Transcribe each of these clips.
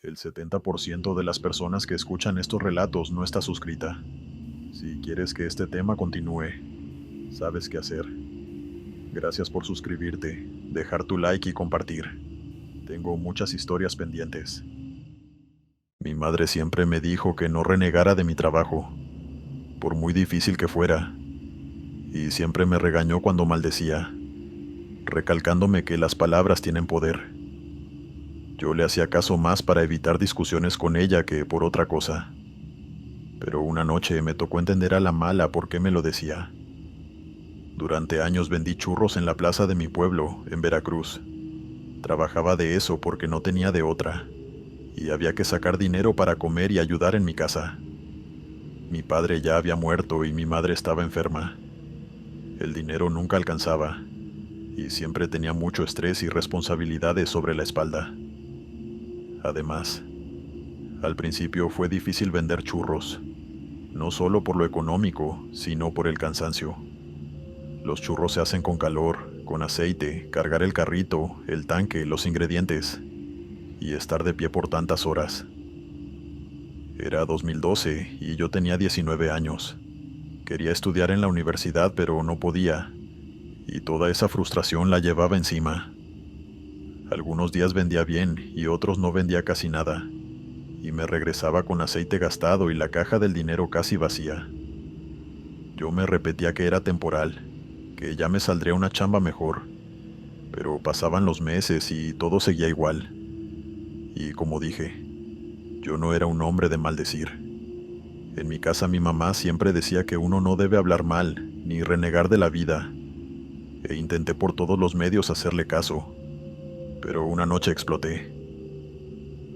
El 70% de las personas que escuchan estos relatos no está suscrita. Si quieres que este tema continúe, sabes qué hacer. Gracias por suscribirte, dejar tu like y compartir. Tengo muchas historias pendientes. Mi madre siempre me dijo que no renegara de mi trabajo, por muy difícil que fuera, y siempre me regañó cuando maldecía, recalcándome que las palabras tienen poder. Yo le hacía caso más para evitar discusiones con ella que por otra cosa. Pero una noche me tocó entender a la mala por qué me lo decía. Durante años vendí churros en la plaza de mi pueblo, en Veracruz. Trabajaba de eso porque no tenía de otra, y había que sacar dinero para comer y ayudar en mi casa. Mi padre ya había muerto y mi madre estaba enferma. El dinero nunca alcanzaba, y siempre tenía mucho estrés y responsabilidades sobre la espalda. Además, al principio fue difícil vender churros, no solo por lo económico, sino por el cansancio. Los churros se hacen con calor, con aceite, cargar el carrito, el tanque, los ingredientes, y estar de pie por tantas horas. Era 2012 y yo tenía 19 años. Quería estudiar en la universidad, pero no podía, y toda esa frustración la llevaba encima. Algunos días vendía bien y otros no vendía casi nada, y me regresaba con aceite gastado y la caja del dinero casi vacía. Yo me repetía que era temporal, que ya me saldría una chamba mejor, pero pasaban los meses y todo seguía igual. Y como dije, yo no era un hombre de maldecir. En mi casa mi mamá siempre decía que uno no debe hablar mal, ni renegar de la vida, e intenté por todos los medios hacerle caso, pero una noche exploté.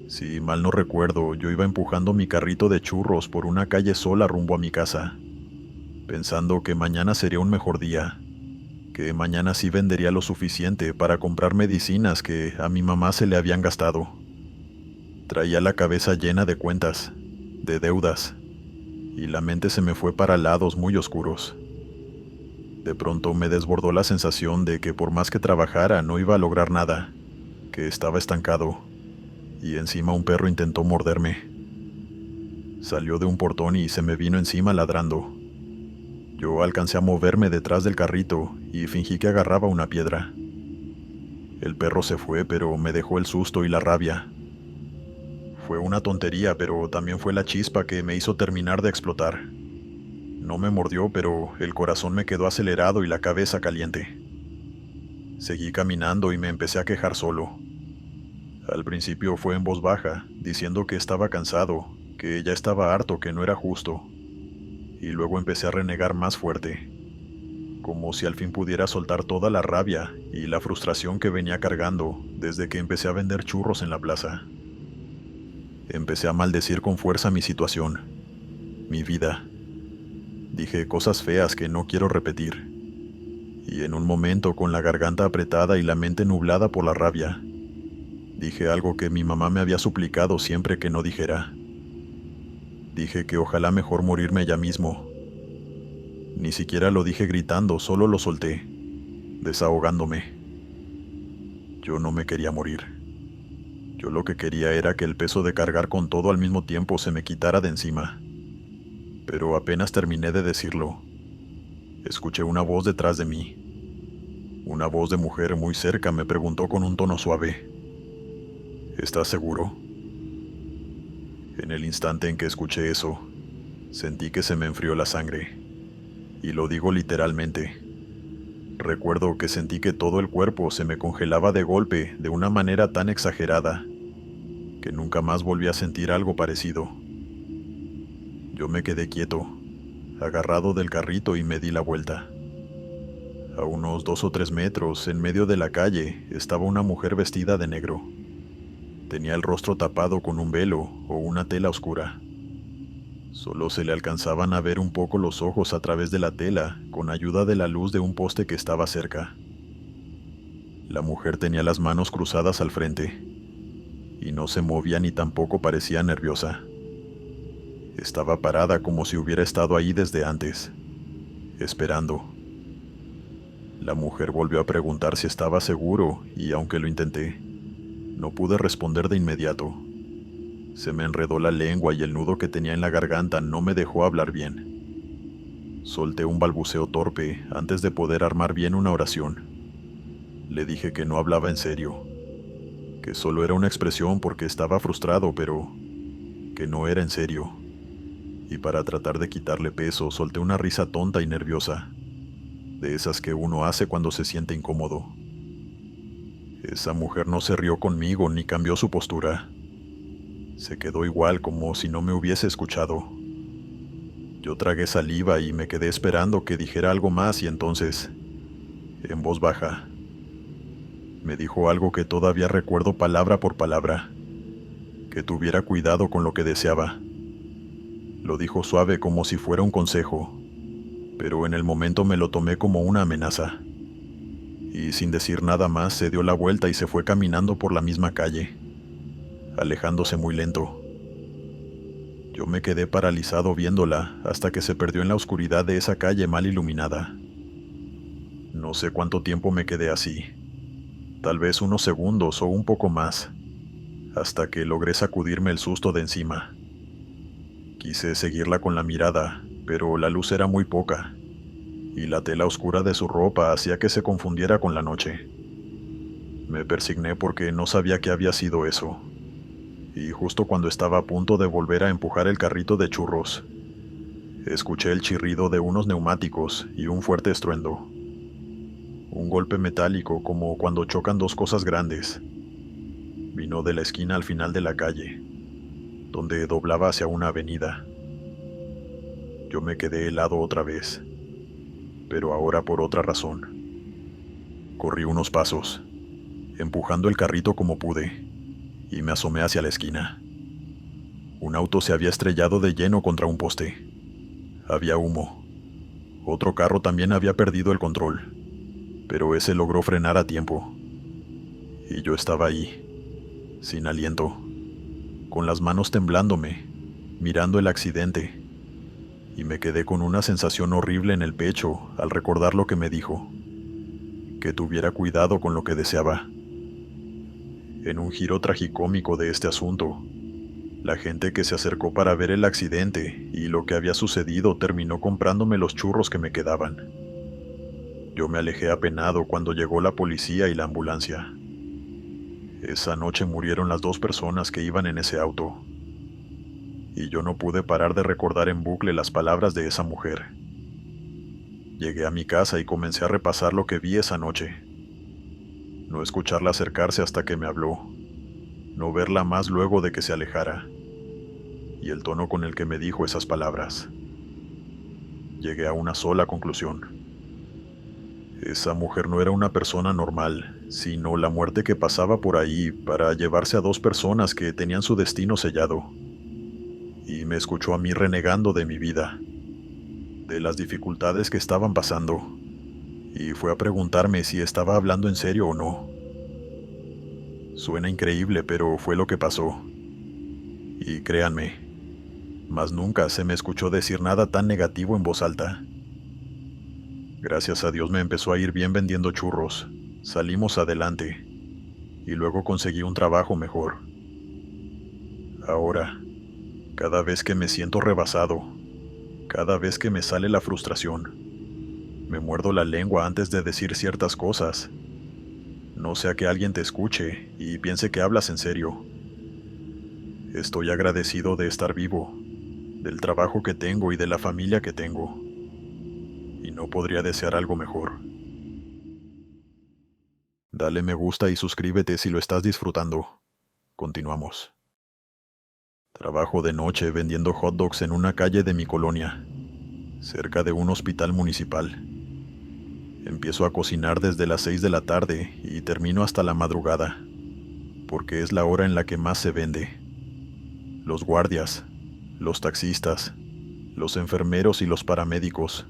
Si mal no recuerdo, yo iba empujando mi carrito de churros por una calle sola rumbo a mi casa, pensando que mañana sería un mejor día, que mañana sí vendería lo suficiente para comprar medicinas que a mi mamá se le habían gastado. Traía la cabeza llena de cuentas, de deudas, y la mente se me fue para lados muy oscuros. De pronto me desbordó la sensación de que por más que trabajara no iba a lograr nada, que estaba estancado, y encima un perro intentó morderme. Salió de un portón y se me vino encima ladrando. Yo alcancé a moverme detrás del carrito y fingí que agarraba una piedra. El perro se fue, pero me dejó el susto y la rabia. Fue una tontería, pero también fue la chispa que me hizo terminar de explotar. No me mordió, pero el corazón me quedó acelerado y la cabeza caliente. Seguí caminando y me empecé a quejar solo. Al principio fue en voz baja, diciendo que estaba cansado, que ya estaba harto, que no era justo. Y luego empecé a renegar más fuerte, como si al fin pudiera soltar toda la rabia y la frustración que venía cargando desde que empecé a vender churros en la plaza. Empecé a maldecir con fuerza mi situación, mi vida. Dije cosas feas que no quiero repetir. Y en un momento, con la garganta apretada y la mente nublada por la rabia, dije algo que mi mamá me había suplicado siempre que no dijera. Dije que ojalá mejor morirme ya mismo. Ni siquiera lo dije gritando, solo lo solté, desahogándome. Yo no me quería morir. Yo lo que quería era que el peso de cargar con todo al mismo tiempo se me quitara de encima. Pero apenas terminé de decirlo, escuché una voz detrás de mí. Una voz de mujer muy cerca me preguntó con un tono suave: ¿estás seguro? En el instante en que escuché eso, sentí que se me enfrió la sangre. Y lo digo literalmente. Recuerdo que sentí que todo el cuerpo se me congelaba de golpe de una manera tan exagerada que nunca más volví a sentir algo parecido. Yo me quedé quieto, agarrado del carrito, y me di la vuelta. A unos 2 o 3 metros, en medio de la calle, estaba una mujer vestida de negro. Tenía el rostro tapado con un velo o una tela oscura. Solo se le alcanzaban a ver un poco los ojos a través de la tela, con ayuda de la luz de un poste que estaba cerca. La mujer tenía las manos cruzadas al frente, y no se movía ni tampoco parecía nerviosa. Estaba parada como si hubiera estado ahí desde antes, esperando. La mujer volvió a preguntar si estaba seguro, y aunque lo intenté, no pude responder de inmediato. Se me enredó la lengua y el nudo que tenía en la garganta no me dejó hablar bien. Solté un balbuceo torpe antes de poder armar bien una oración. Le dije que no hablaba en serio, que solo era una expresión porque estaba frustrado, pero que no era en serio. Y para tratar de quitarle peso, solté una risa tonta y nerviosa, de esas que uno hace cuando se siente incómodo. Esa mujer no se rió conmigo ni cambió su postura. Se quedó igual, como si no me hubiese escuchado. Yo tragué saliva y me quedé esperando que dijera algo más y entonces, en voz baja, me dijo algo que todavía recuerdo palabra por palabra, que tuviera cuidado con lo que deseaba. Lo dijo suave como si fuera un consejo, pero en el momento me lo tomé como una amenaza. Y sin decir nada más se dio la vuelta y se fue caminando por la misma calle, alejándose muy lento. Yo me quedé paralizado viéndola hasta que se perdió en la oscuridad de esa calle mal iluminada. No sé cuánto tiempo me quedé así, tal vez unos segundos o un poco más, hasta que logré sacudirme el susto de encima. Quise seguirla con la mirada, pero la luz era muy poca, y la tela oscura de su ropa hacía que se confundiera con la noche. Me persigné porque no sabía qué había sido eso, y justo cuando estaba a punto de volver a empujar el carrito de churros, escuché el chirrido de unos neumáticos y un fuerte estruendo. Un golpe metálico como cuando chocan dos cosas grandes. Vino de la esquina al final de la calle, donde doblaba hacia una avenida. Yo me quedé helado otra vez, pero ahora por otra razón. Corrí unos pasos, empujando el carrito como pude, y me asomé hacia la esquina. Un auto se había estrellado de lleno contra un poste. Había humo. Otro carro también había perdido el control, pero ese logró frenar a tiempo. Y yo estaba ahí, sin aliento, con las manos temblándome, mirando el accidente, y me quedé con una sensación horrible en el pecho al recordar lo que me dijo, que tuviera cuidado con lo que deseaba. En un giro tragicómico de este asunto, la gente que se acercó para ver el accidente y lo que había sucedido terminó comprándome los churros que me quedaban. Yo me alejé apenado cuando llegó la policía y la ambulancia. Esa noche murieron las dos personas que iban en ese auto, y yo no pude parar de recordar en bucle las palabras de esa mujer. Llegué a mi casa y comencé a repasar lo que vi esa noche. No escucharla acercarse hasta que me habló, no verla más luego de que se alejara, y el tono con el que me dijo esas palabras. Llegué a una sola conclusión. Esa mujer no era una persona normal, sino la muerte que pasaba por ahí para llevarse a dos personas que tenían su destino sellado. Y me escuchó a mí renegando de mi vida, de las dificultades que estaban pasando, y fue a preguntarme si estaba hablando en serio o no. Suena increíble, pero fue lo que pasó. Y créanme, más nunca se me escuchó decir nada tan negativo en voz alta. Gracias a Dios me empezó a ir bien vendiendo churros. Salimos adelante, y luego conseguí un trabajo mejor. Ahora, cada vez que me siento rebasado, cada vez que me sale la frustración, me muerdo la lengua antes de decir ciertas cosas. No sea que alguien te escuche y piense que hablas en serio. Estoy agradecido de estar vivo, del trabajo que tengo y de la familia que tengo. Y no podría desear algo mejor. Dale me gusta y suscríbete si lo estás disfrutando. Continuamos. Trabajo de noche vendiendo hot dogs en una calle de mi colonia, cerca de un hospital municipal. Empiezo a cocinar desde las 6 de la tarde y termino hasta la madrugada, porque es la hora en la que más se vende. Los guardias, los taxistas, los enfermeros y los paramédicos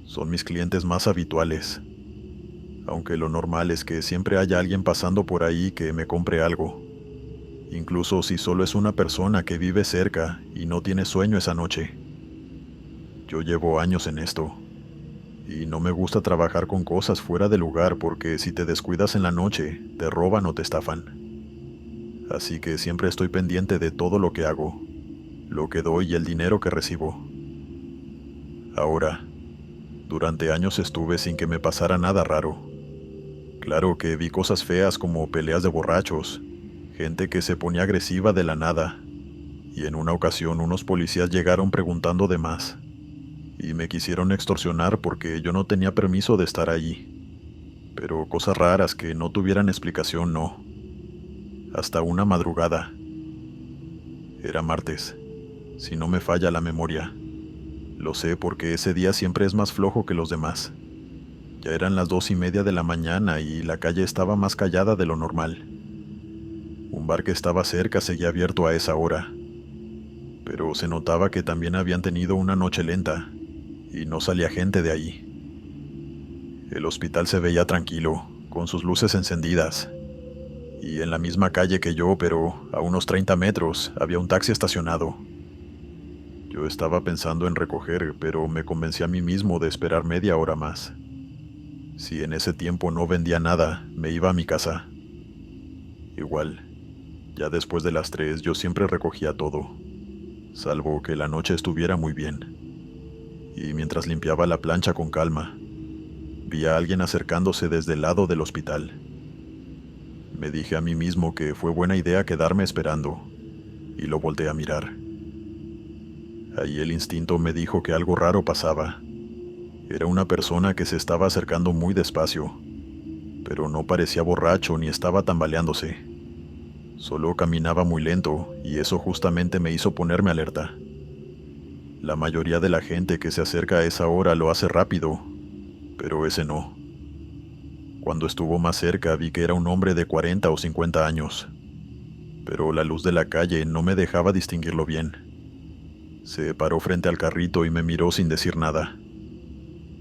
son mis clientes más habituales, aunque lo normal es que siempre haya alguien pasando por ahí que me compre algo, incluso si solo es una persona que vive cerca y no tiene sueño esa noche. Yo llevo años en esto, y no me gusta trabajar con cosas fuera de lugar porque si te descuidas en la noche, te roban o te estafan. así que siempre estoy pendiente de todo lo que hago, lo que doy y el dinero que recibo. Ahora, durante años estuve sin que me pasara nada raro. Claro que vi cosas feas como peleas de borrachos, gente que se ponía agresiva de la nada, y en una ocasión unos policías llegaron preguntando de más, y me quisieron extorsionar porque yo no tenía permiso de estar allí. Pero cosas raras que no tuvieran explicación, no. Hasta una madrugada. Era martes, si no me falla la memoria. Lo sé porque ese día siempre es más flojo que los demás. Ya eran las 2:30 de la mañana y la calle estaba más callada de lo normal. Un bar que estaba cerca seguía abierto a esa hora, pero se notaba que también habían tenido una noche lenta y no salía gente de ahí. El hospital se veía tranquilo, con sus luces encendidas, y en la misma calle que yo, pero a unos 30 metros, había un taxi estacionado. Yo estaba pensando en recoger, pero me convencí a mí mismo de esperar media hora más. Si en ese tiempo no vendía nada, me iba a mi casa. Igual, ya después de las 3 yo siempre recogía todo, salvo que la noche estuviera muy bien. Y mientras limpiaba la plancha con calma, vi a alguien acercándose desde el lado del hospital. Me dije a mí mismo que fue buena idea quedarme esperando, y lo volteé a mirar. Ahí el instinto me dijo que algo raro pasaba. Era una persona que se estaba acercando muy despacio, pero no parecía borracho ni estaba tambaleándose. Solo caminaba muy lento, y eso justamente me hizo ponerme alerta. La mayoría de la gente que se acerca a esa hora lo hace rápido, pero ese no. Cuando estuvo más cerca vi que era un hombre de 40 o 50 años, pero la luz de la calle no me dejaba distinguirlo bien. Se paró frente al carrito y me miró sin decir nada.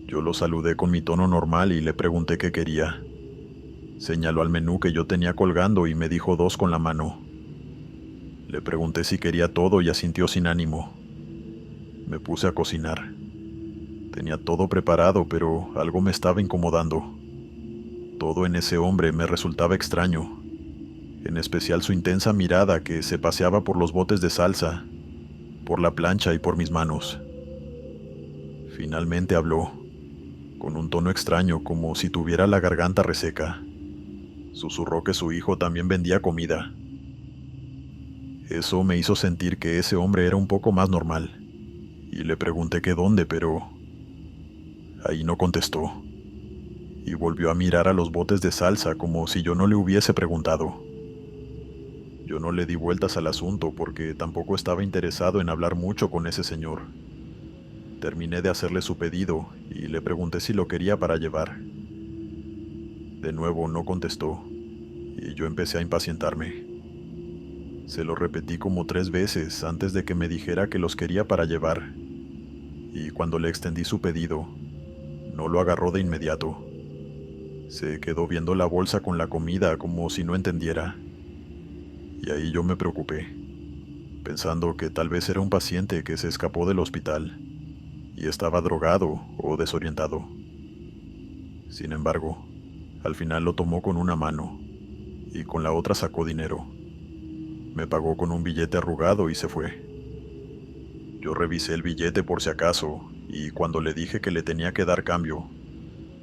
Yo lo saludé con mi tono normal y le pregunté qué quería. Señaló al menú que yo tenía colgando y me dijo 2 con la mano. Le pregunté si quería todo y asintió sin ánimo. Me puse a cocinar. Tenía todo preparado, pero algo me estaba incomodando. Todo en ese hombre me resultaba extraño, en especial su intensa mirada que se paseaba por los botes de salsa, por la plancha y por mis manos. Finalmente habló, con un tono extraño como si tuviera la garganta reseca. Susurró que su hijo también vendía comida. Eso me hizo sentir que ese hombre era un poco más normal, y le pregunté que dónde, pero ahí no contestó, y volvió a mirar a los botes de salsa como si yo no le hubiese preguntado. Yo no le di vueltas al asunto porque tampoco estaba interesado en hablar mucho con ese señor. Terminé de hacerle su pedido y le pregunté si lo quería para llevar. De nuevo no contestó, y yo empecé a impacientarme. Se lo repetí como 3 veces antes de que me dijera que los quería para llevar, y cuando le extendí su pedido, no lo agarró de inmediato. Se quedó viendo la bolsa con la comida como si no entendiera. Y ahí yo me preocupé, pensando que tal vez era un paciente que se escapó del hospital y estaba drogado o desorientado. Sin embargo, al final lo tomó con una mano y con la otra sacó dinero. Me pagó con un billete arrugado y se fue. Yo revisé el billete por si acaso y cuando le dije que le tenía que dar cambio,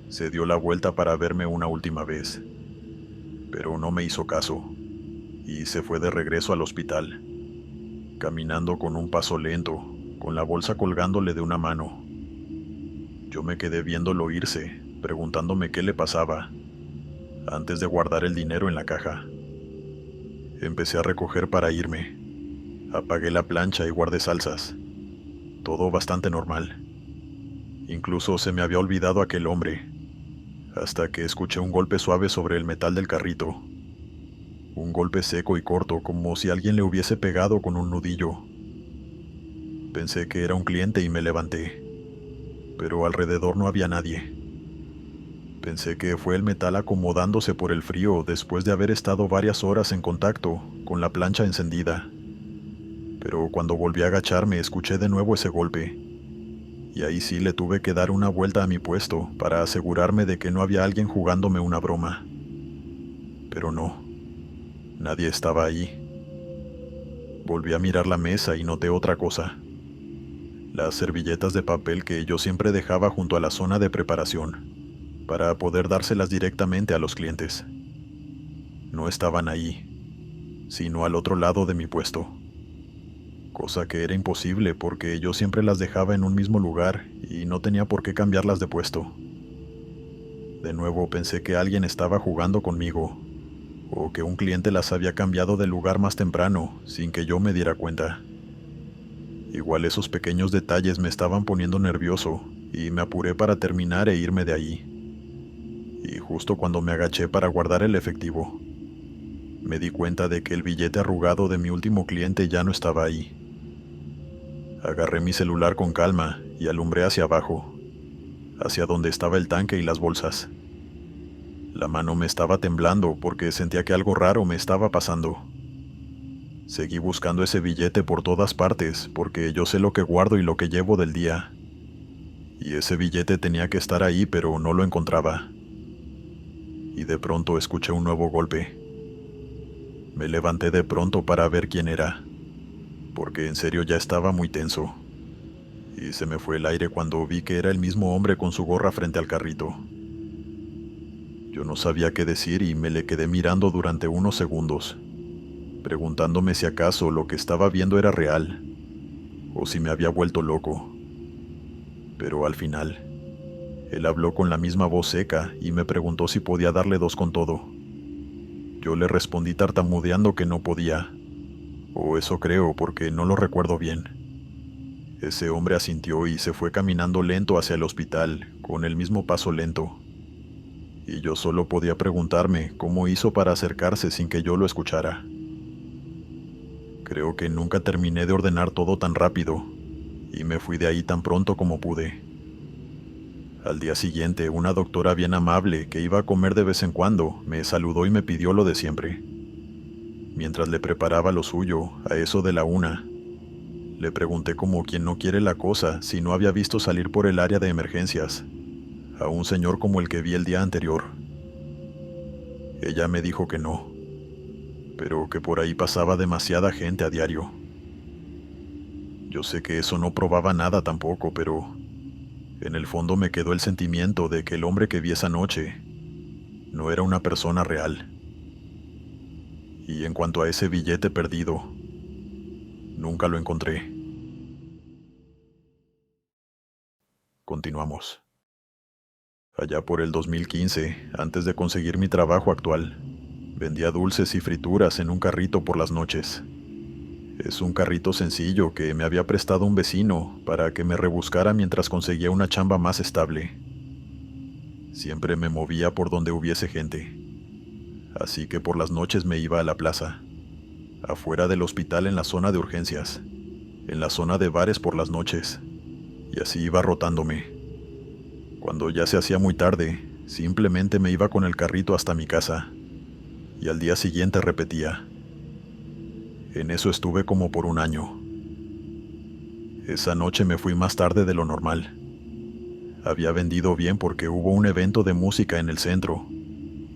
se dio la vuelta para verme una última vez, pero no me hizo caso y se fue de regreso al hospital, caminando con un paso lento, con la bolsa colgándole de una mano. Yo me quedé viéndolo irse, preguntándome qué le pasaba, antes de guardar el dinero en la caja. Empecé a recoger para irme. Apagué la plancha y guardé salsas. Todo bastante normal. Incluso se me había olvidado aquel hombre, hasta que escuché un golpe suave sobre el metal del carrito. Un golpe seco y corto, como si alguien le hubiese pegado con un nudillo. Pensé que era un cliente y me levanté, pero alrededor no había nadie. Pensé que fue el metal acomodándose por el frío después de haber estado varias horas en contacto con la plancha encendida. Pero cuando volví a agacharme escuché de nuevo ese golpe, y ahí sí le tuve que dar una vuelta a mi puesto para asegurarme de que no había alguien jugándome una broma. Pero no. Nadie estaba ahí. Volví a mirar la mesa y noté otra cosa. Las servilletas de papel que yo siempre dejaba junto a la zona de preparación, para poder dárselas directamente a los clientes. No estaban ahí, sino al otro lado de mi puesto. Cosa que era imposible porque yo siempre las dejaba en un mismo lugar y no tenía por qué cambiarlas de puesto. De nuevo pensé que alguien estaba jugando conmigo, o que un cliente las había cambiado de lugar más temprano, sin que yo me diera cuenta. Igual esos pequeños detalles me estaban poniendo nervioso, y me apuré para terminar e irme de allí. Y justo cuando me agaché para guardar el efectivo, me di cuenta de que el billete arrugado de mi último cliente ya no estaba ahí. Agarré mi celular con calma y alumbré hacia abajo, hacia donde estaba el tanque y las bolsas. La mano me estaba temblando porque sentía que algo raro me estaba pasando. Seguí buscando ese billete por todas partes porque yo sé lo que guardo y lo que llevo del día. Y ese billete tenía que estar ahí, pero no lo encontraba. Y de pronto escuché un nuevo golpe. Me levanté de pronto para ver quién era, porque en serio ya estaba muy tenso. Y se me fue el aire cuando vi que era el mismo hombre con su gorra frente al carrito. Yo no sabía qué decir y me le quedé mirando durante unos segundos, preguntándome si acaso lo que estaba viendo era real, o si me había vuelto loco. Pero al final, él habló con la misma voz seca y me preguntó si podía darle dos con todo. Yo le respondí tartamudeando que no podía, o eso creo porque no lo recuerdo bien. Ese hombre asintió y se fue caminando lento hacia el hospital, con el mismo paso lento. Y yo solo podía preguntarme cómo hizo para acercarse sin que yo lo escuchara. Creo que nunca terminé de ordenar todo tan rápido, y me fui de ahí tan pronto como pude. Al día siguiente, una doctora bien amable, que iba a comer de vez en cuando, me saludó y me pidió lo de siempre. Mientras le preparaba lo suyo, a eso de la 1, le pregunté como quien no quiere la cosa si no había visto salir por el área de emergencias a un señor como el que vi el día anterior. Ella me dijo que no, pero que por ahí pasaba demasiada gente a diario. Yo sé que eso no probaba nada tampoco, pero en el fondo me quedó el sentimiento de que el hombre que vi esa noche no era una persona real. Y en cuanto a ese billete perdido, nunca lo encontré. Continuamos. Allá por el 2015, antes de conseguir mi trabajo actual, vendía dulces y frituras en un carrito por las noches. Es un carrito sencillo que me había prestado un vecino para que me rebuscara mientras conseguía una chamba más estable. Siempre me movía por donde hubiese gente, así que por las noches me iba a la plaza, afuera del hospital en la zona de urgencias, en la zona de bares por las noches, y así iba rotándome. Cuando ya se hacía muy tarde, simplemente me iba con el carrito hasta mi casa, y al día siguiente repetía. En eso estuve como por un año. Esa noche me fui más tarde de lo normal. Había vendido bien porque hubo un evento de música en el centro,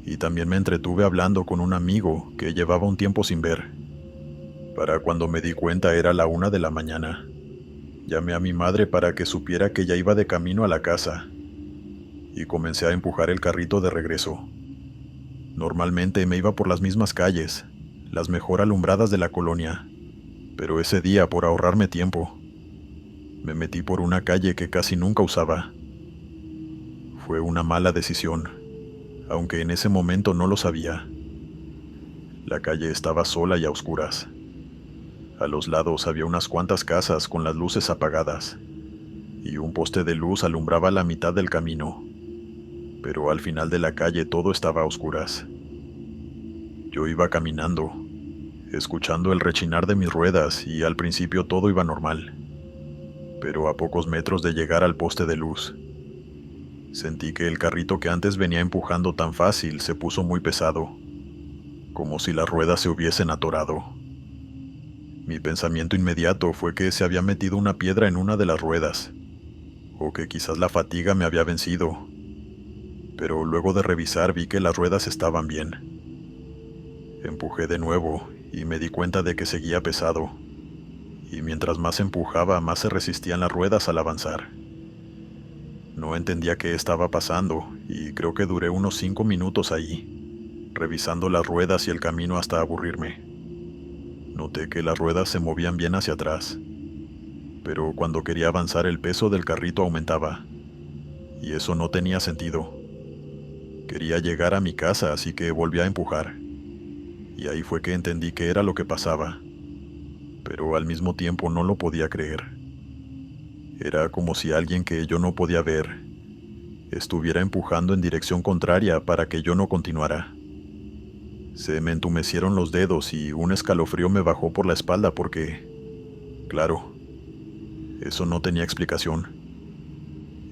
y también me entretuve hablando con un amigo que llevaba un tiempo sin ver. Para cuando me di cuenta era la 1 de la mañana. Llamé a mi madre para que supiera que ya iba de camino a la casa, y comencé a empujar el carrito de regreso. Normalmente me iba por las mismas calles, las mejor alumbradas de la colonia, pero ese día, por ahorrarme tiempo, me metí por una calle que casi nunca usaba. Fue una mala decisión, aunque en ese momento no lo sabía. La calle estaba sola y a oscuras. A los lados había unas cuantas casas con las luces apagadas, y un poste de luz alumbraba la mitad del camino, pero al final de la calle todo estaba a oscuras. Yo iba caminando, escuchando el rechinar de mis ruedas, y al principio todo iba normal. Pero a pocos metros de llegar al poste de luz, sentí que el carrito que antes venía empujando tan fácil se puso muy pesado, como si las ruedas se hubiesen atorado. Mi pensamiento inmediato fue que se había metido una piedra en una de las ruedas, o que quizás la fatiga me había vencido, pero luego de revisar vi que las ruedas estaban bien. Empujé de nuevo y me di cuenta de que seguía pesado, y mientras más empujaba, más se resistían las ruedas al avanzar. No entendía qué estaba pasando y creo que duré unos 5 minutos ahí, revisando las ruedas y el camino hasta aburrirme. Noté que las ruedas se movían bien hacia atrás, pero cuando quería avanzar el peso del carrito aumentaba, y eso no tenía sentido. Quería llegar a mi casa, así que volví a empujar, y ahí fue que entendí qué era lo que pasaba, pero al mismo tiempo no lo podía creer. Era como si alguien que yo no podía ver estuviera empujando en dirección contraria para que yo no continuara. Se me entumecieron los dedos y un escalofrío me bajó por la espalda porque, claro, eso no tenía explicación.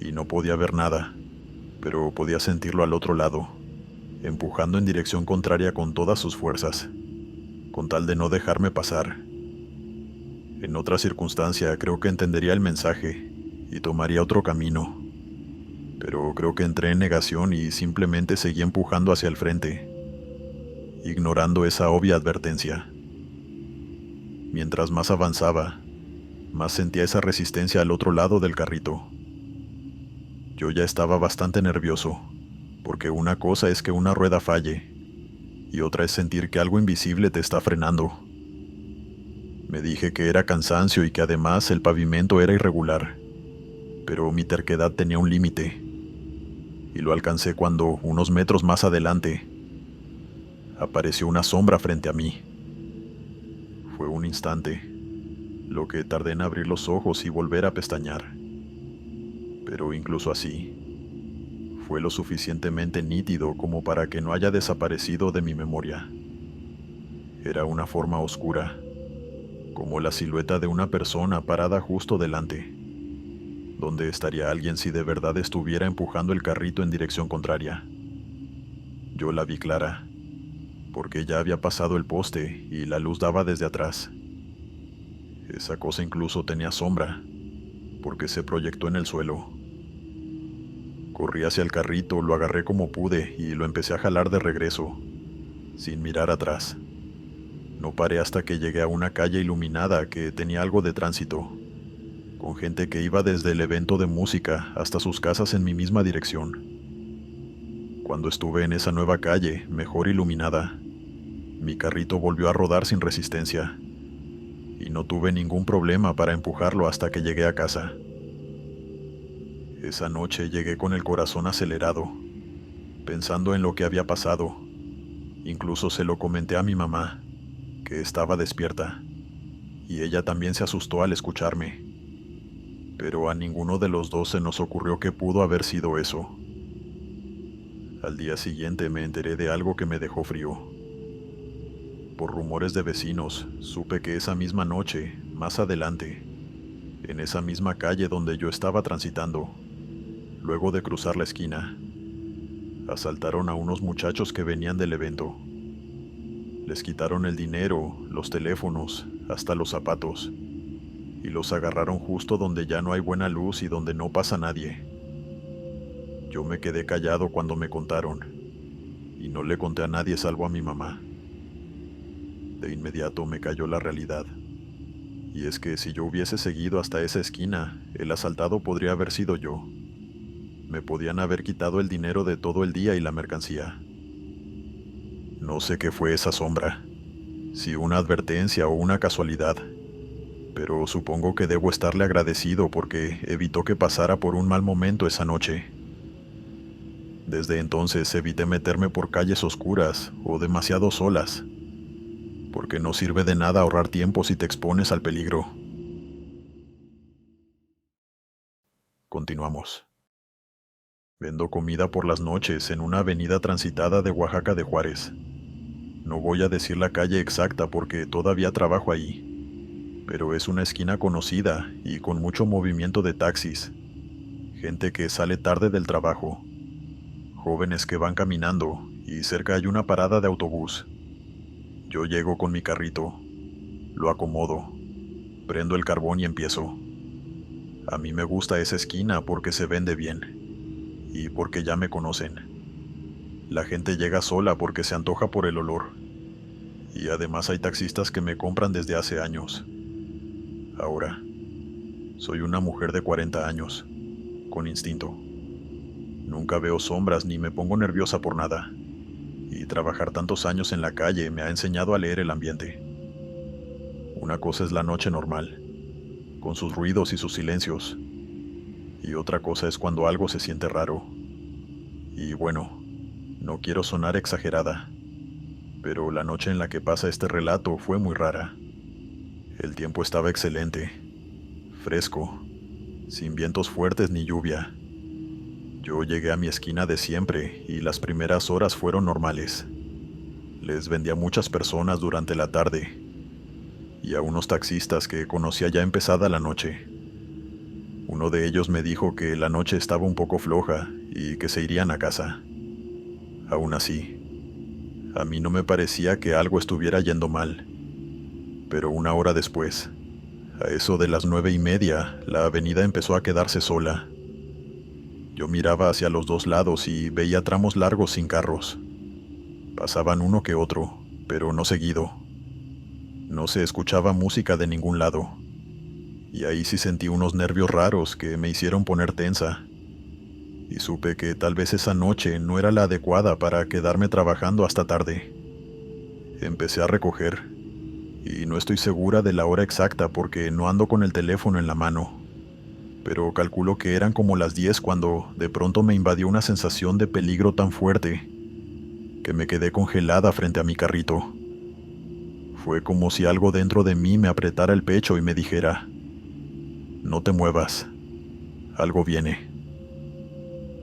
Y no podía ver nada, pero podía sentirlo al otro lado, empujando en dirección contraria con todas sus fuerzas, con tal de no dejarme pasar. En otra circunstancia creo que entendería el mensaje y tomaría otro camino, pero creo que entré en negación y simplemente seguí empujando hacia el frente, ignorando esa obvia advertencia. Mientras más avanzaba, más sentía esa resistencia al otro lado del carrito. Yo ya estaba bastante nervioso, porque una cosa es que una rueda falle, y otra es sentir que algo invisible te está frenando. Me dije que era cansancio y que además el pavimento era irregular, pero mi terquedad tenía un límite, y lo alcancé cuando, unos metros más adelante, apareció una sombra frente a mí. Fue un instante, lo que tardé en abrir los ojos y volver a pestañear. Pero incluso así, fue lo suficientemente nítido como para que no haya desaparecido de mi memoria. Era una forma oscura, como la silueta de una persona parada justo delante. ¿Dónde estaría alguien si de verdad estuviera empujando el carrito en dirección contraria? Yo la vi clara, porque ya había pasado el poste y la luz daba desde atrás. Esa cosa incluso tenía sombra, porque se proyectó en el suelo. Corrí hacia el carrito, lo agarré como pude y lo empecé a jalar de regreso, sin mirar atrás. No paré hasta que llegué a una calle iluminada que tenía algo de tránsito, con gente que iba desde el evento de música hasta sus casas en mi misma dirección. Cuando estuve en esa nueva calle, mejor iluminada, mi carrito volvió a rodar sin resistencia, y no tuve ningún problema para empujarlo hasta que llegué a casa. Esa noche llegué con el corazón acelerado, pensando en lo que había pasado. Incluso se lo comenté a mi mamá, que estaba despierta, y ella también se asustó al escucharme. Pero a ninguno de los dos se nos ocurrió que pudo haber sido eso. Al día siguiente me enteré de algo que me dejó frío. Por rumores de vecinos, supe que esa misma noche, más adelante, en esa misma calle donde yo estaba transitando, luego de cruzar la esquina, asaltaron a unos muchachos que venían del evento. Les quitaron el dinero, los teléfonos, hasta los zapatos, y los agarraron justo donde ya no hay buena luz y donde no pasa nadie. Yo me quedé callado cuando me contaron, y no le conté a nadie salvo a mi mamá. De inmediato me cayó la realidad, y es que si yo hubiese seguido hasta esa esquina, el asaltado podría haber sido yo. Me podían haber quitado el dinero de todo el día y la mercancía. No sé qué fue esa sombra, si una advertencia o una casualidad, pero supongo que debo estarle agradecido porque evitó que pasara por un mal momento esa noche. Desde entonces evité meterme por calles oscuras o demasiado solas, porque no sirve de nada ahorrar tiempo si te expones al peligro. Continuamos. Vendo comida por las noches en una avenida transitada de Oaxaca de Juárez. No voy a decir la calle exacta porque todavía trabajo ahí, pero es una esquina conocida y con mucho movimiento de taxis, gente que sale tarde del trabajo, jóvenes que van caminando y cerca hay una parada de autobús. Yo llego con mi carrito, lo acomodo, prendo el carbón y empiezo. A mí me gusta esa esquina porque se vende bien y porque ya me conocen. La gente llega sola porque se antoja por el olor. Y además hay taxistas que me compran desde hace años. Ahora, soy una mujer de 40 años, con instinto. Nunca veo sombras ni me pongo nerviosa por nada. Y trabajar tantos años en la calle me ha enseñado a leer el ambiente. Una cosa es la noche normal, con sus ruidos y sus silencios. Y otra cosa es cuando algo se siente raro. Y bueno, no quiero sonar exagerada, pero la noche en la que pasa este relato fue muy rara. El tiempo estaba excelente, fresco, sin vientos fuertes ni lluvia. Yo llegué a mi esquina de siempre y las primeras horas fueron normales. Les vendía a muchas personas durante la tarde y a unos taxistas que conocía ya empezada la noche. Uno de ellos me dijo que la noche estaba un poco floja y que se irían a casa. Aún así, a mí no me parecía que algo estuviera yendo mal. Pero una hora después, a eso de las 9:30, la avenida empezó a quedarse sola. Yo miraba hacia los dos lados y veía tramos largos sin carros. Pasaban uno que otro, pero no seguido. No se escuchaba música de ningún lado. Y ahí sí sentí unos nervios raros que me hicieron poner tensa. Y supe que tal vez esa noche no era la adecuada para quedarme trabajando hasta tarde. Empecé a recoger, y no estoy segura de la hora exacta porque no ando con el teléfono en la mano. Pero calculo que eran como las 10 cuando de pronto me invadió una sensación de peligro tan fuerte que me quedé congelada frente a mi carrito. Fue como si algo dentro de mí me apretara el pecho y me dijera: no te muevas, algo viene.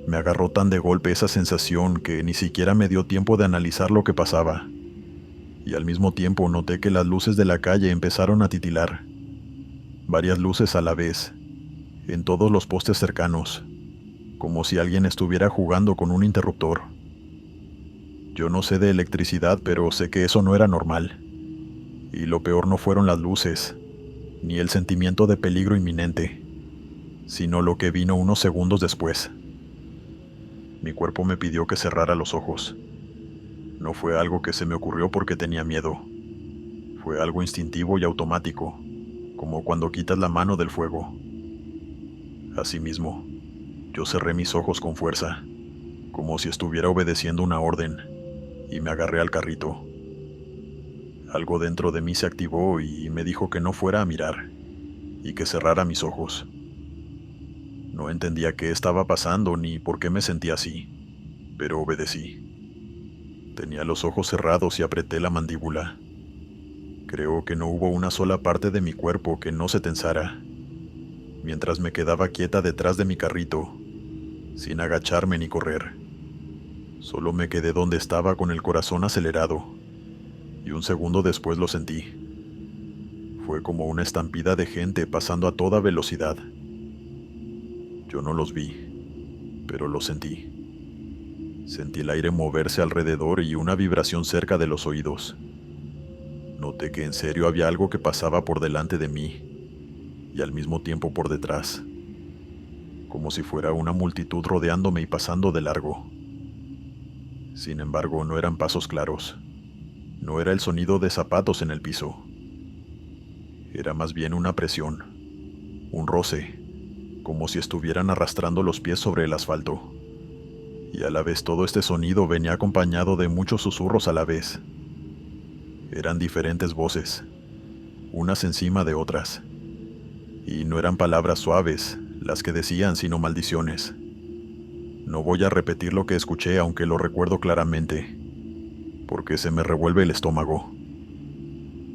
Me agarró tan de golpe esa sensación que ni siquiera me dio tiempo de analizar lo que pasaba. Y al mismo tiempo noté que las luces de la calle empezaron a titilar. Varias luces a la vez, en todos los postes cercanos, como si alguien estuviera jugando con un interruptor. Yo no sé de electricidad, pero sé que eso no era normal. Y lo peor no fueron las luces, ni el sentimiento de peligro inminente, sino lo que vino unos segundos después. Mi cuerpo me pidió que cerrara los ojos. No fue algo que se me ocurrió porque tenía miedo. Fue algo instintivo y automático, como cuando quitas la mano del fuego. Asimismo, yo cerré mis ojos con fuerza, como si estuviera obedeciendo una orden, y me agarré al carrito. Algo dentro de mí se activó y me dijo que no fuera a mirar, y que cerrara mis ojos. No entendía qué estaba pasando ni por qué me sentía así, pero obedecí. Tenía los ojos cerrados y apreté la mandíbula. Creo que no hubo una sola parte de mi cuerpo que no se tensara, mientras me quedaba quieta detrás de mi carrito, sin agacharme ni correr. Solo me quedé donde estaba con el corazón acelerado, y un segundo después lo sentí. Fue como una estampida de gente pasando a toda velocidad. Yo no los vi, pero lo sentí. Sentí el aire moverse alrededor y una vibración cerca de los oídos. Noté que en serio había algo que pasaba por delante de mí, y al mismo tiempo por detrás, como si fuera una multitud rodeándome y pasando de largo. Sin embargo, no eran pasos claros. No era el sonido de zapatos en el piso. Era más bien una presión, un roce, como si estuvieran arrastrando los pies sobre el asfalto. Y a la vez todo este sonido venía acompañado de muchos susurros a la vez. Eran diferentes voces, unas encima de otras. Y no eran palabras suaves las que decían, sino maldiciones. No voy a repetir lo que escuché, aunque lo recuerdo claramente, porque se me revuelve el estómago.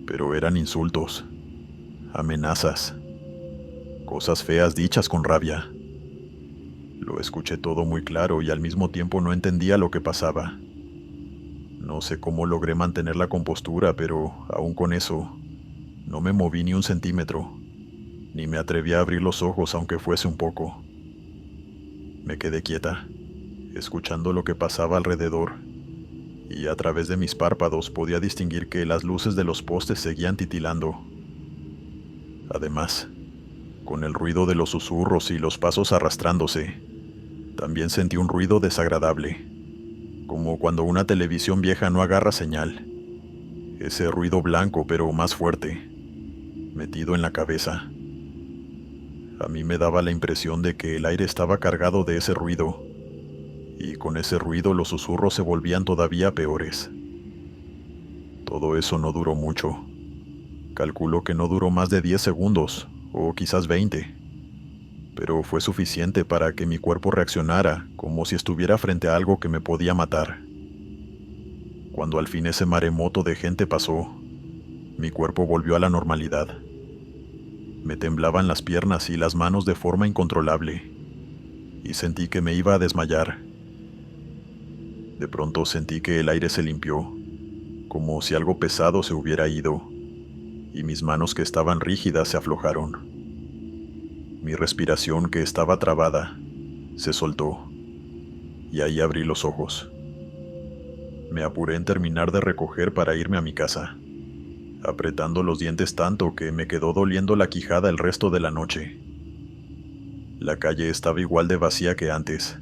Pero eran insultos, amenazas, cosas feas dichas con rabia. Lo escuché todo muy claro y al mismo tiempo no entendía lo que pasaba. No sé cómo logré mantener la compostura, pero aún con eso, no me moví ni un centímetro, ni me atreví a abrir los ojos aunque fuese un poco. Me quedé quieta, escuchando lo que pasaba alrededor, y a través de mis párpados podía distinguir que las luces de los postes seguían titilando. Además, con el ruido de los susurros y los pasos arrastrándose, también sentí un ruido desagradable, como cuando una televisión vieja no agarra señal. Ese ruido blanco pero más fuerte, metido en la cabeza. A mí me daba la impresión de que el aire estaba cargado de ese ruido, y con ese ruido los susurros se volvían todavía peores. Todo eso no duró mucho. Calculo que no duró más de 10 segundos, o quizás 20, pero fue suficiente para que mi cuerpo reaccionara como si estuviera frente a algo que me podía matar. Cuando al fin ese maremoto de gente pasó, mi cuerpo volvió a la normalidad. Me temblaban las piernas y las manos de forma incontrolable, y sentí que me iba a desmayar. De pronto sentí que el aire se limpió, como si algo pesado se hubiera ido, y mis manos que estaban rígidas se aflojaron. Mi respiración, que estaba trabada, se soltó, y ahí abrí los ojos. Me apuré en terminar de recoger para irme a mi casa, apretando los dientes tanto que me quedó doliendo la quijada el resto de la noche. La calle estaba igual de vacía que antes,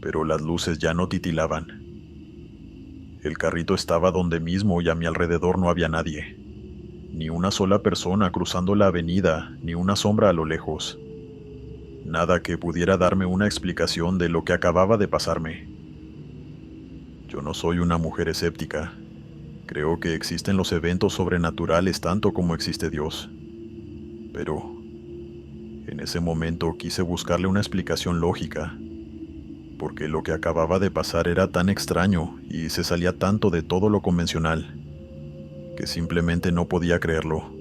pero las luces ya no titilaban. El carrito estaba donde mismo y a mi alrededor no había nadie. Ni una sola persona cruzando la avenida, ni una sombra a lo lejos. Nada que pudiera darme una explicación de lo que acababa de pasarme. Yo no soy una mujer escéptica. Creo que existen los eventos sobrenaturales tanto como existe Dios. Pero, en ese momento quise buscarle una explicación lógica, porque lo que acababa de pasar era tan extraño y se salía tanto de todo lo convencional, que simplemente no podía creerlo.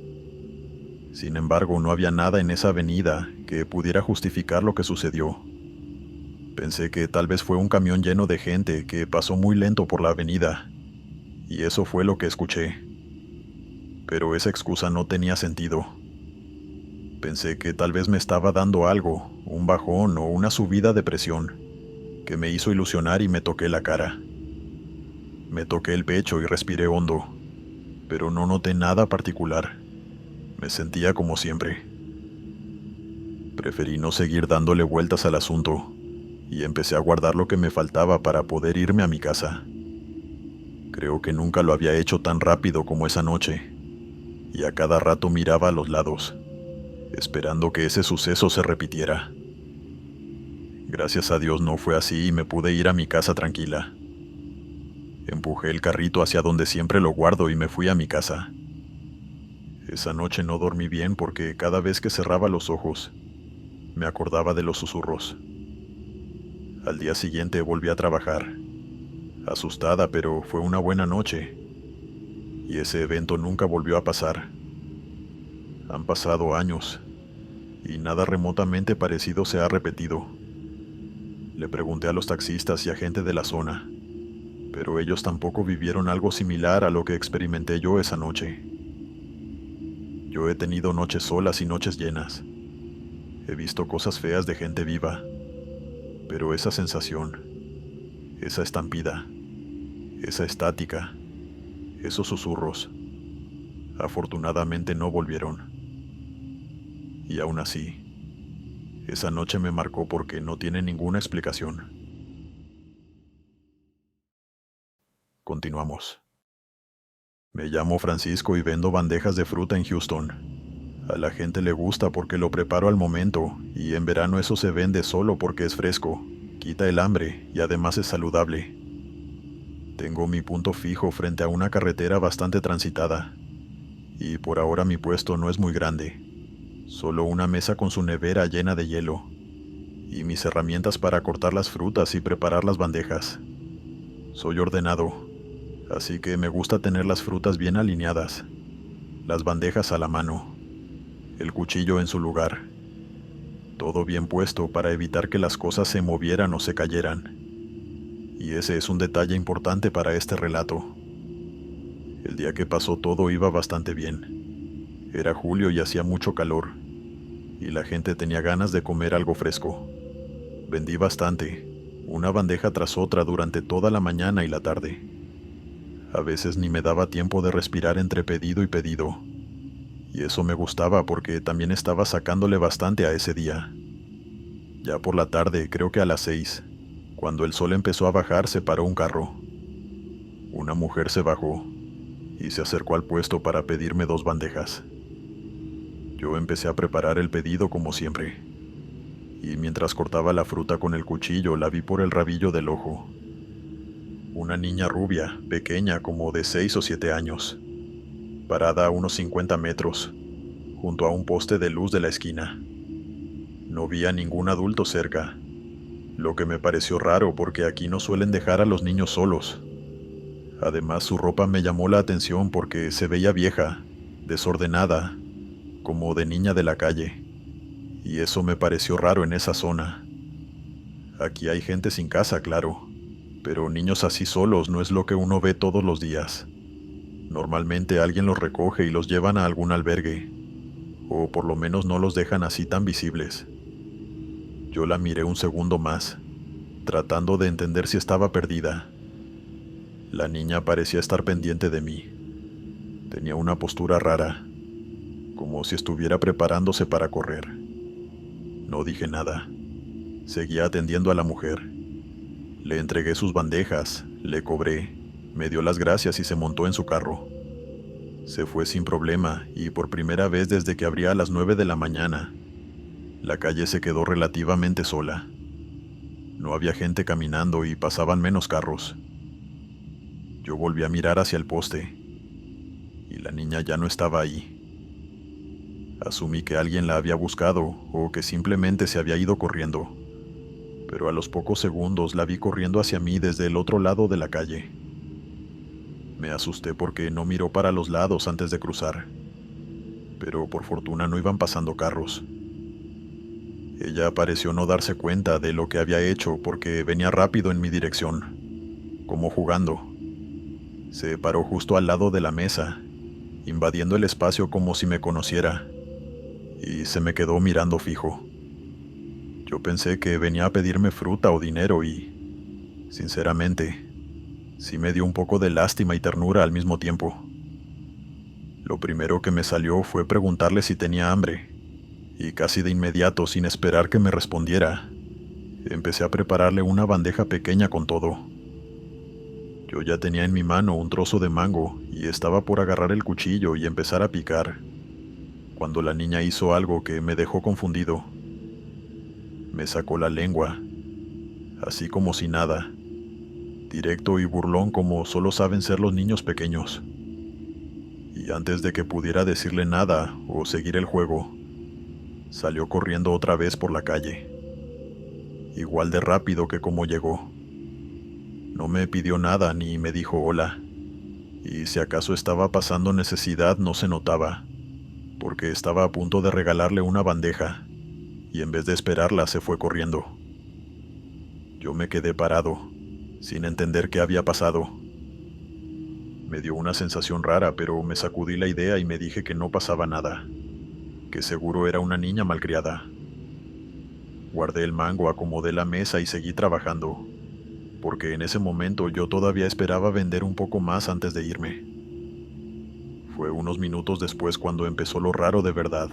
Sin embargo, no había nada en esa avenida que pudiera justificar lo que sucedió. Pensé que tal vez fue un camión lleno de gente que pasó muy lento por la avenida, y eso fue lo que escuché. Pero esa excusa no tenía sentido. Pensé que tal vez me estaba dando algo, un bajón o una subida de presión, que me hizo ilusionar y me toqué la cara. Me toqué el pecho y respiré hondo, pero no noté nada particular. Me sentía como siempre. Preferí no seguir dándole vueltas al asunto, y empecé a guardar lo que me faltaba para poder irme a mi casa. Creo que nunca lo había hecho tan rápido como esa noche, y a cada rato miraba a los lados, esperando que ese suceso se repitiera. Gracias a Dios no fue así y me pude ir a mi casa tranquila. Empujé el carrito hacia donde siempre lo guardo y me fui a mi casa. Esa noche no dormí bien porque cada vez que cerraba los ojos, me acordaba de los susurros. Al día siguiente volví a trabajar, asustada, pero fue una buena noche, y ese evento nunca volvió a pasar. Han pasado años, y nada remotamente parecido se ha repetido. Le pregunté a los taxistas y a gente de la zona, pero ellos tampoco vivieron algo similar a lo que experimenté yo esa noche. Yo he tenido noches solas y noches llenas. He visto cosas feas de gente viva, pero esa sensación, esa estampida, esa estática, esos susurros, afortunadamente no volvieron. Y aún así, esa noche me marcó porque no tiene ninguna explicación. Continuamos. Me llamo Francisco y vendo bandejas de fruta en Houston. A la gente le gusta porque lo preparo al momento, y en verano eso se vende solo porque es fresco, quita el hambre y además es saludable. Tengo mi punto fijo frente a una carretera bastante transitada, y por ahora mi puesto no es muy grande. Solo una mesa con su nevera llena de hielo, y mis herramientas para cortar las frutas y preparar las bandejas. Soy ordenado, así que me gusta tener las frutas bien alineadas, las bandejas a la mano, el cuchillo en su lugar, todo bien puesto para evitar que las cosas se movieran o se cayeran. Y ese es un detalle importante para este relato. El día que pasó todo iba bastante bien. Era julio y hacía mucho calor, y la gente tenía ganas de comer algo fresco. Vendí bastante, una bandeja tras otra durante toda la mañana y la tarde. A veces ni me daba tiempo de respirar entre pedido y pedido, y eso me gustaba porque también estaba sacándole bastante a ese día. Ya por la tarde, creo que a las 6, cuando el sol empezó a bajar, se paró un carro. Una mujer se bajó, y se acercó al puesto para pedirme 2 bandejas. Yo empecé a preparar el pedido como siempre, y mientras cortaba la fruta con el cuchillo la vi por el rabillo del ojo. Una niña rubia, pequeña, como de 6 o 7 años, parada a unos 50 metros, junto a un poste de luz de la esquina. No vi a ningún adulto cerca, lo que me pareció raro porque aquí no suelen dejar a los niños solos. Además, su ropa me llamó la atención porque se veía vieja, desordenada, como de niña de la calle, y eso me pareció raro en esa zona. Aquí hay gente sin casa, claro, pero niños así solos no es lo que uno ve todos los días. Normalmente alguien los recoge y los llevan a algún albergue, o por lo menos no los dejan así tan visibles. Yo la miré un segundo más, tratando de entender si estaba perdida. La niña parecía estar pendiente de mí. Tenía una postura rara, como si estuviera preparándose para correr. No dije nada. Seguía atendiendo a la mujer. Le entregué sus bandejas, le cobré, me dio las gracias y se montó en su carro. Se fue sin problema y por primera vez desde que abría a las 9 de la mañana, la calle se quedó relativamente sola. No había gente caminando y pasaban menos carros. Yo volví a mirar hacia el poste y la niña ya no estaba ahí. Asumí que alguien la había buscado o que simplemente se había ido corriendo, pero a los pocos segundos la vi corriendo hacia mí desde el otro lado de la calle. Me asusté porque no miró para los lados antes de cruzar, pero por fortuna no iban pasando carros. Ella pareció no darse cuenta de lo que había hecho porque venía rápido en mi dirección, como jugando. Se paró justo al lado de la mesa, invadiendo el espacio como si me conociera, y se me quedó mirando fijo. Yo pensé que venía a pedirme fruta o dinero y, sinceramente, sí me dio un poco de lástima y ternura al mismo tiempo. Lo primero que me salió fue preguntarle si tenía hambre, y casi de inmediato, sin esperar que me respondiera, empecé a prepararle una bandeja pequeña con todo. Yo ya tenía en mi mano un trozo de mango y estaba por agarrar el cuchillo y empezar a picar, cuando la niña hizo algo que me dejó confundido. Me sacó la lengua, así como si nada, directo y burlón como solo saben ser los niños pequeños. Y antes de que pudiera decirle nada o seguir el juego, salió corriendo otra vez por la calle, igual de rápido que como llegó. No me pidió nada ni me dijo hola, y si acaso estaba pasando necesidad no se notaba, porque estaba a punto de regalarle una bandeja, y en vez de esperarla se fue corriendo. Yo me quedé parado, sin entender qué había pasado. Me dio una sensación rara, pero me sacudí la idea y me dije que no pasaba nada, que seguro era una niña malcriada. Guardé el mango, acomodé la mesa y seguí trabajando, porque en ese momento yo todavía esperaba vender un poco más antes de irme. Fue unos minutos después cuando empezó lo raro de verdad.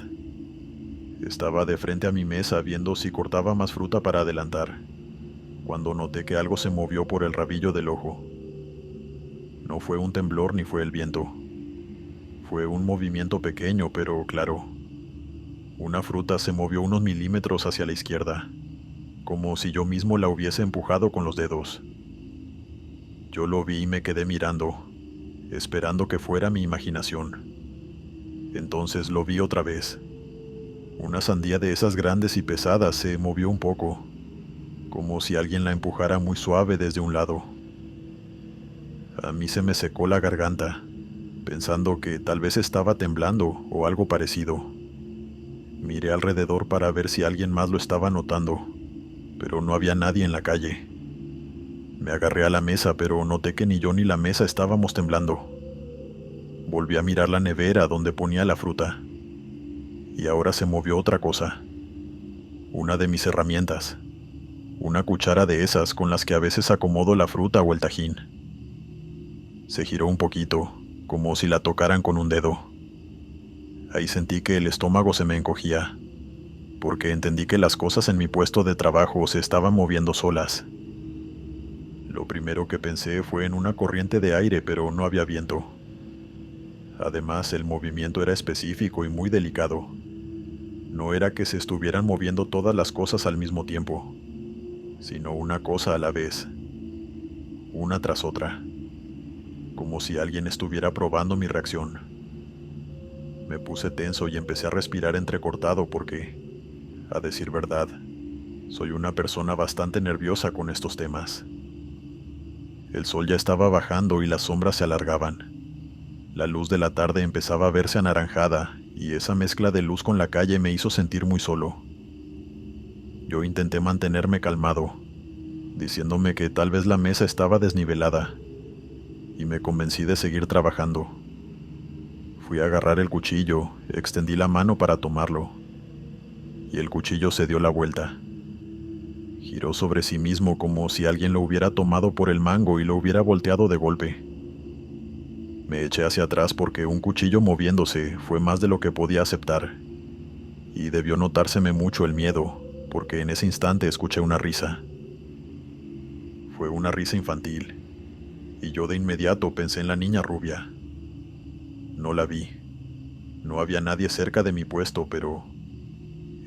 Estaba de frente a mi mesa viendo si cortaba más fruta para adelantar, cuando noté que algo se movió por el rabillo del ojo. No fue un temblor ni fue el viento. Fue un movimiento pequeño, pero claro. Una fruta se movió unos milímetros hacia la izquierda, como si yo mismo la hubiese empujado con los dedos. Yo lo vi y me quedé mirando, esperando que fuera mi imaginación. Entonces lo vi otra vez. Una sandía de esas grandes y pesadas se movió un poco, como si alguien la empujara muy suave desde un lado. A mí se me secó la garganta, pensando que tal vez estaba temblando o algo parecido. Miré alrededor para ver si alguien más lo estaba notando, pero no había nadie en la calle. Me agarré a la mesa, pero noté que ni yo ni la mesa estábamos temblando. Volví a mirar la nevera donde ponía la fruta, y ahora se movió otra cosa. Una de mis herramientas. Una cuchara de esas con las que a veces acomodo la fruta o el tajín. Se giró un poquito, como si la tocaran con un dedo. Ahí sentí que el estómago se me encogía, porque entendí que las cosas en mi puesto de trabajo se estaban moviendo solas. Lo primero que pensé fue en una corriente de aire, pero no había viento. Además, el movimiento era específico y muy delicado. No era que se estuvieran moviendo todas las cosas al mismo tiempo, sino una cosa a la vez, una tras otra, como si alguien estuviera probando mi reacción. Me puse tenso y empecé a respirar entrecortado porque, a decir verdad, soy una persona bastante nerviosa con estos temas. El sol ya estaba bajando y las sombras se alargaban. La luz de la tarde empezaba a verse anaranjada y esa mezcla de luz con la calle me hizo sentir muy solo. Yo intenté mantenerme calmado, diciéndome que tal vez la mesa estaba desnivelada, y me convencí de seguir trabajando. Fui a agarrar el cuchillo, extendí la mano para tomarlo, y el cuchillo se dio la vuelta. Giró sobre sí mismo como si alguien lo hubiera tomado por el mango y lo hubiera volteado de golpe. Me eché hacia atrás porque un cuchillo moviéndose fue más de lo que podía aceptar, y debió notárseme mucho el miedo, porque en ese instante escuché una risa. Fue una risa infantil, y yo de inmediato pensé en la niña rubia. No la vi. No había nadie cerca de mi puesto, pero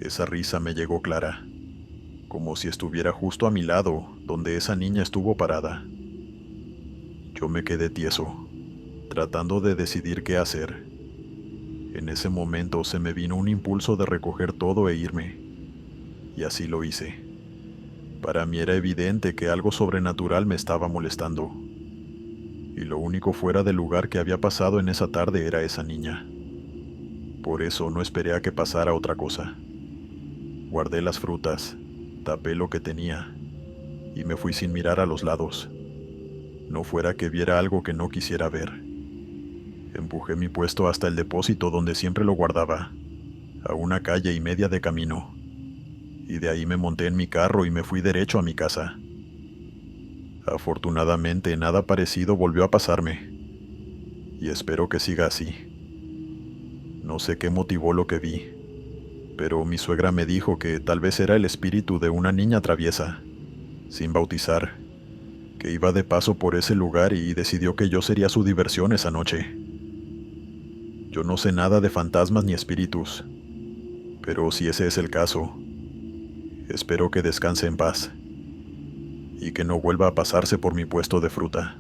esa risa me llegó clara, como si estuviera justo a mi lado, donde esa niña estuvo parada. Yo me quedé tieso, tratando de decidir qué hacer. En ese momento se me vino un impulso de recoger todo e irme, y así lo hice. Para mí era evidente que algo sobrenatural me estaba molestando, y lo único fuera de lugar que había pasado en esa tarde era esa niña. Por eso no esperé a que pasara otra cosa. Guardé las frutas, tapé lo que tenía, y me fui sin mirar a los lados. No fuera que viera algo que no quisiera ver. Empujé mi puesto hasta el depósito donde siempre lo guardaba, a una calle y media de camino, y de ahí me monté en mi carro y me fui derecho a mi casa. Afortunadamente nada parecido volvió a pasarme, y espero que siga así. No sé qué motivó lo que vi, pero mi suegra me dijo que tal vez era el espíritu de una niña traviesa, sin bautizar, que iba de paso por ese lugar y decidió que yo sería su diversión esa noche. Yo no sé nada de fantasmas ni espíritus, pero si ese es el caso, espero que descanse en paz y que no vuelva a pasarse por mi puesto de fruta.